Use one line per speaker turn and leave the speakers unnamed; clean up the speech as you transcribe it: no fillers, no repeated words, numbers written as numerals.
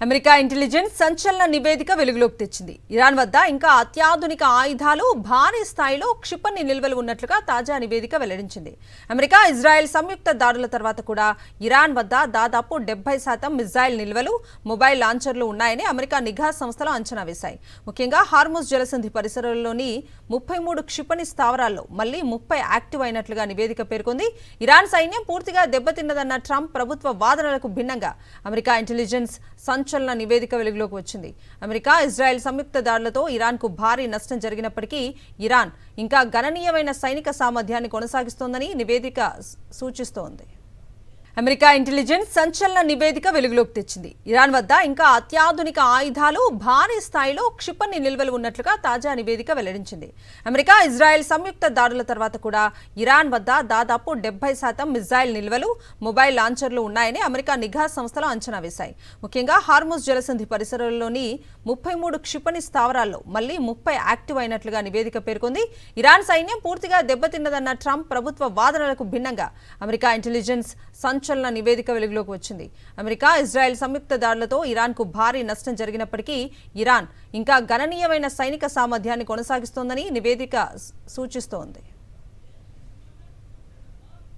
America intelligence సంచలన నివేదిక వెలుగులోకి తెచ్చింది. ఇరాన్ వద్ద ఇంకా అత్యాధునిక ఆయుధాలు, భారీ స్థాయిలో క్షిపణి నిల్వలు ఉన్నట్లుగా తాజా నివేదిక వెల్లడించింది. అమెరికా, ఇజ్రాయెల్ సంయుక్త దాడుల తర్వాత కూడా ఇరాన్ వద్ద దాదాపు 70% మిజైల్ నిల్వలు, మొబైల్ లాంచర్లు ఉన్నాయని అమెరికా నిఘా సంస్థలు అంచనా వేశాయి. ముఖ్యంగా హార్ముజ్ జలసంధి పరిసరాల్లోని 33 క్షిపణి స్థావరాల్లో మళ్లీ 30 యాక్టివ్ అయినట్లుగా నివేదిక పేర్కొంది. ఇరాన్ సైన్యం పూర్తిగా దెబ్బతిన్నదన్న ట్రంప్ ప్రభుత్వ వాదనలకు భిన్నంగా అమెరికా ఇంటెలిజెన్స్ సంచలన నివేదిక వెలుగులోకి వచ్చింది. అమెరికా, ఇజ్రాయెల్ సంయుక్త దాడులతో ఇరాన్కు భారీ నష్టం జరిగినప్పటికీ ఇరాన్ ఇంకా గణనీయమైన సైనిక సామర్థ్యాన్ని కొనసాగిస్తోందని నివేదిక సూచిస్తోంది. అమెరికా ఇంటెలిజెన్స్ సంచలన నివేదిక వెలుగులోకి తెచ్చింది. ఇరాన్ వద్ద ఇంకా అత్యాధునిక ఆయుధాలు, భారీ స్థాయిలో క్షిపణి నిల్వలు ఉన్నట్లుగా తాజా నివేదిక వెల్లడించింది. అమెరికా, ఇజ్రాయెల్ సంయుక్త దాడుల తర్వాత కూడా ఇరాన్ వద్ద దాదాపు 70% మిజైల్ నిల్వలు, మొబైల్ లాంచర్లు ఉన్నాయని అమెరికా నిఘా సంస్థలు అంచనా వేశాయి. ముఖ్యంగా హార్ముజ్ జలసంధి పరిసరాల్లోని 33 క్షిపణి స్థావరాల్లో మళ్లీ 30 యాక్టివ్ అయినట్లుగా నివేదిక పేర్కొంది. ఇరాన్ సైన్యం పూర్తిగా దెబ్బతిన్నదన్న ట్రంప్ ప్రభుత్వ వాదనలకు భిన్నంగా అమెరికా ఇంటెలిజెన్స్ సంచలన నివేదిక వెలుగులోకి వచ్చింది. అమెరికా, ఇజ్రాయెల్ సంయుక్త దాడులతో ఇరాన్కు భారీ నష్టం జరిగినప్పటికీ ఇరాన్ ఇంకా గణనీయమైన సైనిక సామర్థ్యాన్ని కొనసాగిస్తోందని నివేదిక సూచిస్తోంది.